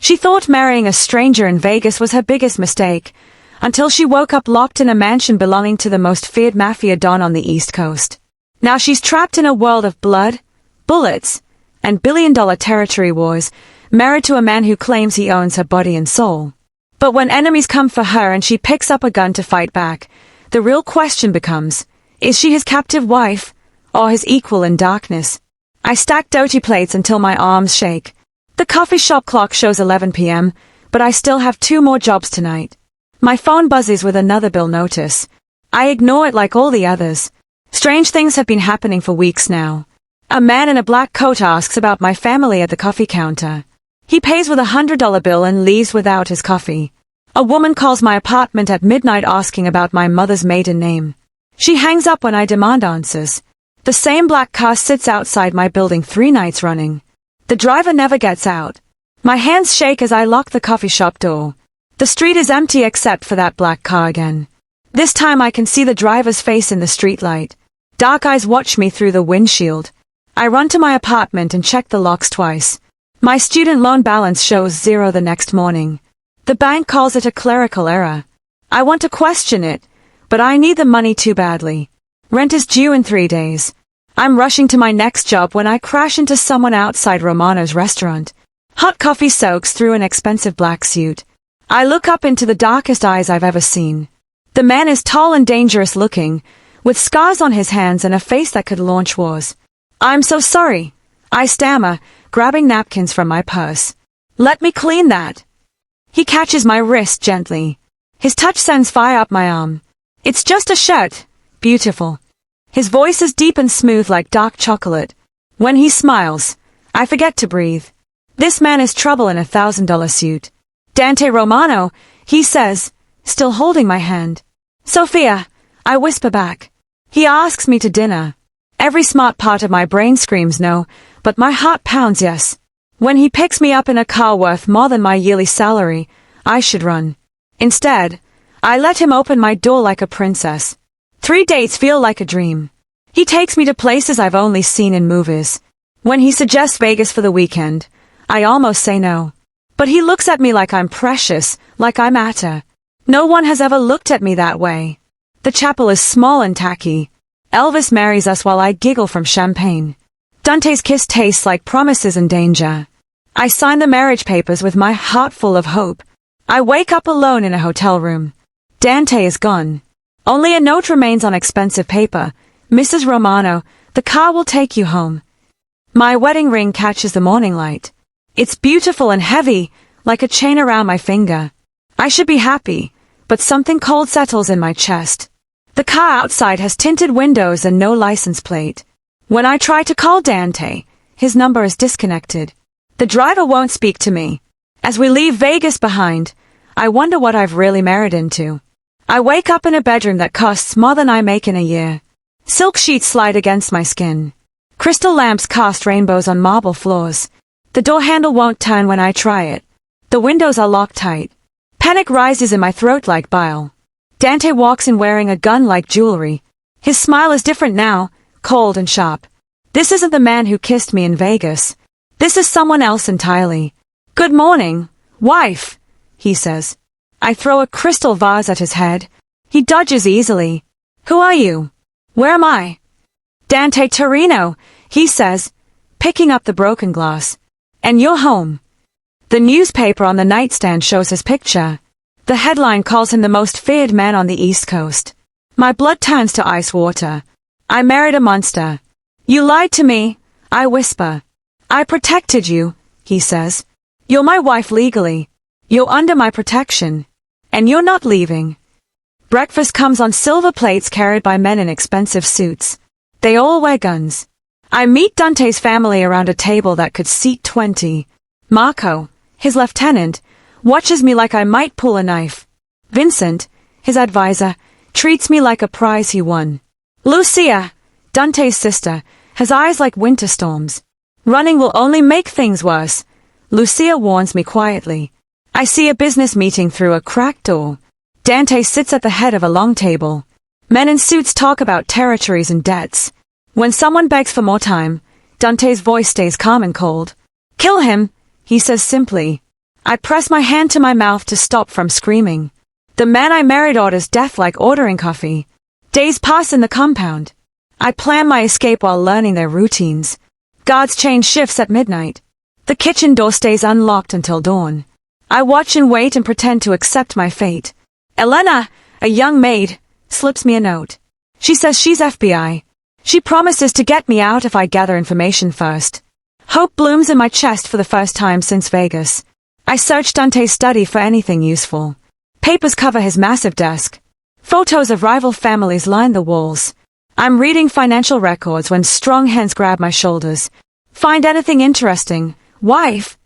She thought marrying a stranger in Vegas was her biggest mistake, until she woke up locked in a mansion belonging to the most feared Mafia don on the East Coast. Now she's trapped in a world of blood, bullets, and billion-dollar territory wars, married to a man who claims he owns her body and soul. But when enemies come for her and she picks up a gun to fight back, the real question becomes, is she his captive wife, or his equal in darkness? I stack dirty plates until my arms shake. The coffee shop clock shows 11 p.m., but I still have 2 more jobs tonight. My phone buzzes with another bill notice. I ignore it like all the others. Strange things have been happening for weeks now. A man in a black coat asks about my family at the coffee counter. He pays with a $100 bill and leaves without his coffee. A woman calls my apartment at midnight asking about my mother's maiden name. She hangs up when I demand answers. The same black car sits outside my building 3 nights running. The driver never gets out. My hands shake as I lock the coffee shop door. The street is empty except for that black car again. This time I can see the driver's face in the streetlight. Dark eyes watch me through the windshield. I run to my apartment and check the locks twice. My student loan balance shows 0 the next morning. The bank calls it a clerical error. I want to question it, but I need the money too badly. Rent is due in 3 days. I'm rushing to my next job when I crash into someone outside Romano's restaurant. Hot coffee soaks through an expensive black suit. I look up into the darkest eyes I've ever seen. The man is tall and dangerous looking, with scars on his hands and a face that could launch wars. I'm so sorry, I stammer, grabbing napkins from my purse. Let me clean that. He catches my wrist gently. His touch sends fire up my arm. It's just a shirt. Beautiful. His voice is deep and smooth like dark chocolate. When he smiles, I forget to breathe. This man is trouble in a $1,000 suit. Dante Romano, he says, still holding my hand. Sophia, I whisper back. He asks me to dinner. Every smart part of my brain screams no, but my heart pounds yes. When he picks me up in a car worth more than my yearly salary, I should run. Instead, I let him open my door like a princess. 3 dates feel like a dream. He takes me to places I've only seen in movies. When he suggests Vegas for the weekend, I almost say no. But he looks at me like I'm precious, like I matter. No one has ever looked at me that way. The chapel is small and tacky. Elvis marries us while I giggle from champagne. Dante's kiss tastes like promises and danger. I sign the marriage papers with my heart full of hope. I wake up alone in a hotel room. Dante is gone. Only a note remains on expensive paper. Mrs. Romano, the car will take you home. My wedding ring catches the morning light. It's beautiful and heavy, like a chain around my finger. I should be happy, but something cold settles in my chest. The car outside has tinted windows and no license plate. When I try to call Dante, his number is disconnected. The driver won't speak to me. As we leave Vegas behind, I wonder what I've really married into. I wake up in a bedroom that costs more than I make in a year. Silk sheets slide against my skin. Crystal lamps cast rainbows on marble floors. The door handle won't turn when I try it. The windows are locked tight. Panic rises in my throat like bile. Dante walks in wearing a gun like jewelry. His smile is different now, cold and sharp. This isn't the man who kissed me in Vegas. This is someone else entirely. Good morning, wife, he says. I throw a crystal vase at his head. He dodges easily. Who are you? Where am I? Dante Torino, he says, picking up the broken glass. And you're home. The newspaper on the nightstand shows his picture. The headline calls him the most feared man on the East Coast. My blood turns to ice water. I married a monster. You lied to me, I whisper. I protected you, he says. You're my wife legally. You're under my protection. And you're not leaving. Breakfast comes on silver plates carried by men in expensive suits. They all wear guns. I meet Dante's family around a table that could seat 20. Marco, his lieutenant, watches me like I might pull a knife. Vincent, his advisor, treats me like a prize he won. Lucia, Dante's sister, has eyes like winter storms. Running will only make things worse. Lucia warns me quietly. I see a business meeting through a cracked door. Dante sits at the head of a long table. Men in suits talk about territories and debts. When someone begs for more time, Dante's voice stays calm and cold. Kill him, he says simply. I press my hand to my mouth to stop from screaming. The man I married orders death like ordering coffee. Days pass in the compound. I plan my escape while learning their routines. Guards change shifts at midnight. The kitchen door stays unlocked until dawn. I watch and wait and pretend to accept my fate. Elena, a young maid, slips me a note. She says she's FBI. She promises to get me out if I gather information first. Hope blooms in my chest for the first time since Vegas. I search Dante's study for anything useful. Papers cover his massive desk. Photos of rival families line the walls. I'm reading financial records when strong hands grab my shoulders. Find anything interesting, wife?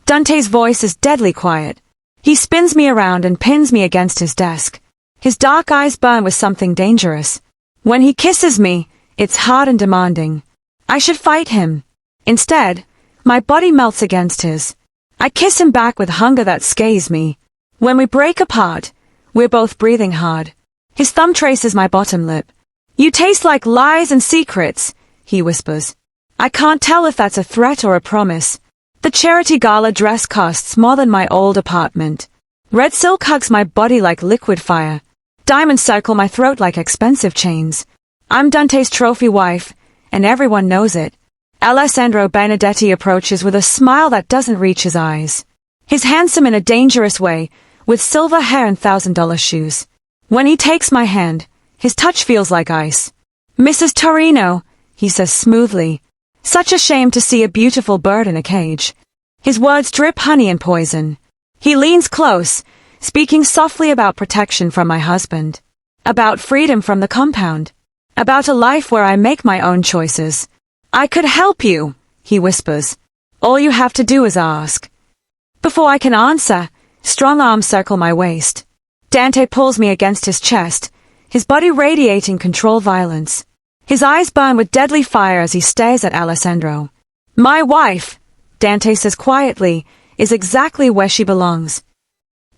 Dante's voice is deadly quiet. He spins me around and pins me against his desk. His dark eyes burn with something dangerous. When he kisses me, it's hard and demanding. I should fight him. Instead, my body melts against his. I kiss him back with hunger that scares me. When we break apart, we're both breathing hard. His thumb traces my bottom lip. You taste like lies and secrets, he whispers. I can't tell if that's a threat or a promise. The charity gala dress costs more than my old apartment. Red silk hugs my body like liquid fire. Diamonds circle my throat like expensive chains. I'm Dante's trophy wife, and everyone knows it. Alessandro Benedetti approaches with a smile that doesn't reach his eyes. He's handsome in a dangerous way, with silver hair and $1,000 shoes. When he takes my hand, his touch feels like ice. Mrs. Torino, he says smoothly. Such a shame to see a beautiful bird in a cage. His words drip honey and poison. He leans close, speaking softly about protection from my husband. About freedom from the compound. About a life where I make my own choices. I could help you, he whispers. All you have to do is ask. Before I can answer, strong arms circle my waist. Dante pulls me against his chest, his body radiating controlled violence. His eyes burn with deadly fire as he stares at Alessandro. My wife, Dante says quietly, is exactly where she belongs.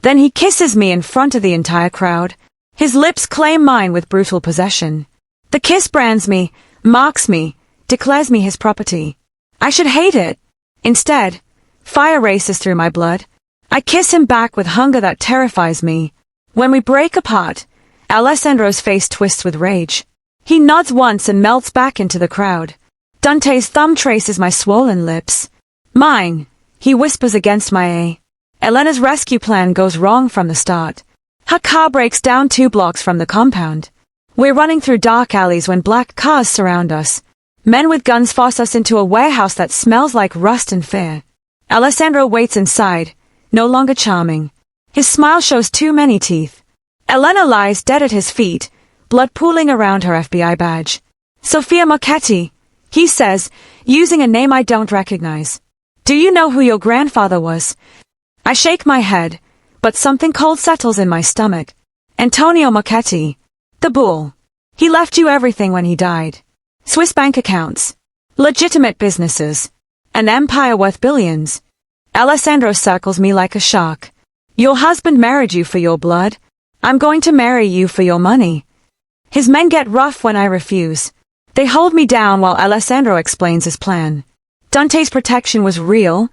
Then he kisses me in front of the entire crowd. His lips claim mine with brutal possession. The kiss brands me, marks me, declares me his property. I should hate it. Instead, fire races through my blood. I kiss him back with hunger that terrifies me. When we break apart, Alessandro's face twists with rage. He nods once and melts back into the crowd. Dante's thumb traces my swollen lips. Mine, he whispers against my A. Elena's rescue plan goes wrong from the start. Her car breaks down 2 blocks from the compound. We're running through dark alleys when black cars surround us. Men with guns force us into a warehouse that smells like rust and fear. Alessandro waits inside, no longer charming. His smile shows too many teeth. Elena lies dead at his feet, blood pooling around her FBI badge. Sofia Marchetti, he says, using a name I don't recognize. Do you know who your grandfather was? I shake my head, but something cold settles in my stomach. Antonio Marchetti, the bull. He left you everything when he died. Swiss bank accounts. Legitimate businesses. An empire worth billions. Alessandro circles me like a shark. Your husband married you for your blood. I'm going to marry you for your money. His men get rough when I refuse. They hold me down while Alessandro explains his plan. Dante's protection was real,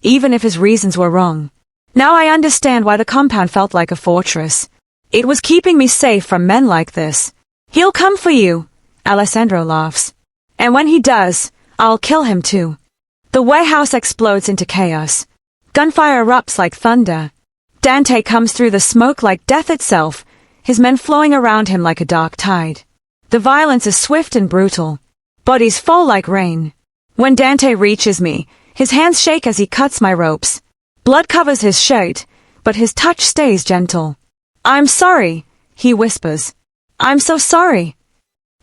even if his reasons were wrong. Now I understand why the compound felt like a fortress. It was keeping me safe from men like this. He'll come for you, Alessandro laughs. And when he does, I'll kill him too. The warehouse explodes into chaos. Gunfire erupts like thunder. Dante comes through the smoke like death itself, his men flowing around him like a dark tide. The violence is swift and brutal. Bodies fall like rain. When Dante reaches me, his hands shake as he cuts my ropes. Blood covers his shirt, but his touch stays gentle. I'm sorry, he whispers. I'm so sorry.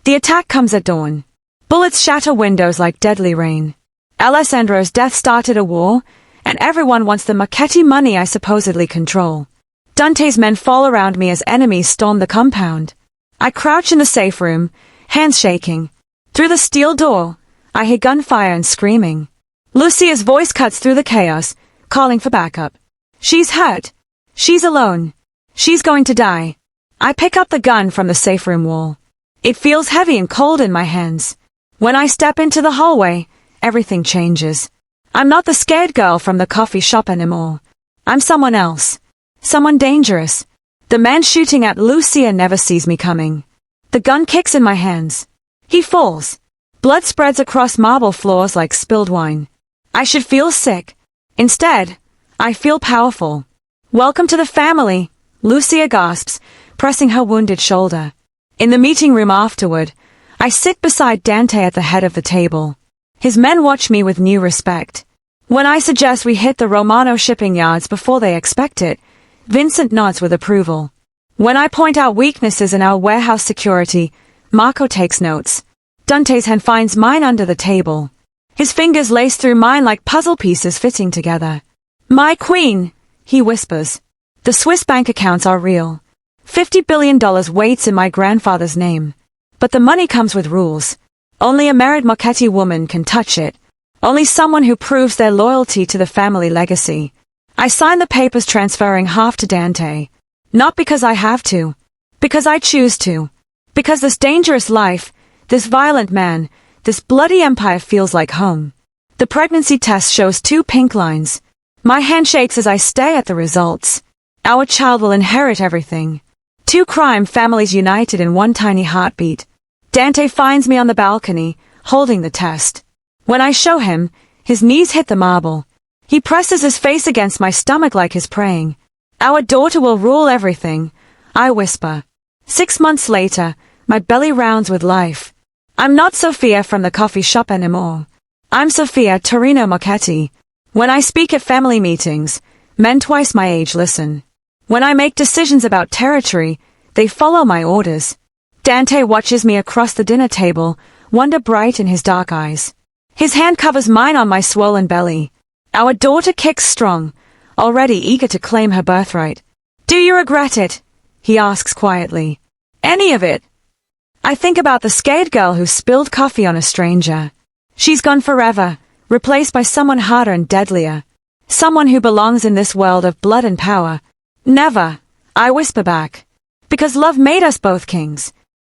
The attack comes at dawn. Bullets shatter windows like deadly rain. Alessandro's death started a war, and everyone wants the Marchetti money I supposedly control. Dante's men fall around me as enemies storm the compound. I crouch in the safe room, hands shaking. Through the steel door, I hear gunfire and screaming. Lucia's voice cuts through the chaos, calling for backup. She's hurt. She's alone. She's going to die. I pick up the gun from the safe room wall. It feels heavy and cold in my hands. When I step into the hallway, everything changes. I'm not the scared girl from the coffee shop anymore. I'm someone else. Someone dangerous. The man shooting at Lucia never sees me coming. The gun kicks in my hands. He falls. Blood spreads across marble floors like spilled wine. I should feel sick. Instead, I feel powerful. Welcome to the family, Lucia gasps, pressing her wounded shoulder. In the meeting room afterward, I sit beside Dante at the head of the table. His men watch me with new respect. When I suggest we hit the Romano shipping yards before they expect it, Vincent nods with approval. When I point out weaknesses in our warehouse security, Marco takes notes. Dante's hand finds mine under the table. His fingers lace through mine like puzzle pieces fitting together. My queen, he whispers. The Swiss bank accounts are real. $50 billion waits in my grandfather's name. But the money comes with rules. Only a married Marchetti woman can touch it. Only someone who proves their loyalty to the family legacy. I sign the papers transferring half to Dante. Not because I have to. Because I choose to. Because this dangerous life, this violent man, this bloody empire feels like home. The pregnancy test shows 2 pink lines. My hand shakes as I stare at the results. Our child will inherit everything. 2 crime families united in one tiny heartbeat. Dante finds me on the balcony, holding the test. When I show him, his knees hit the marble. He presses his face against my stomach like he's praying. Our daughter will rule everything, I whisper. 6 months later, my belly rounds with life. I'm not Sophia from the coffee shop anymore. I'm Sophia Torino Marchetti. When I speak at family meetings, men twice my age listen. When I make decisions about territory, they follow my orders. Dante watches me across the dinner table, wonder bright in his dark eyes. His hand covers mine on my swollen belly. Our daughter kicks strong, already eager to claim her birthright. Do you regret it? He asks quietly. Any of it? I think about the scared girl who spilled coffee on a stranger. She's gone forever, replaced by someone harder and deadlier. Someone who belongs in this world of blood and power. Never, I whisper back. Because love made us both kings.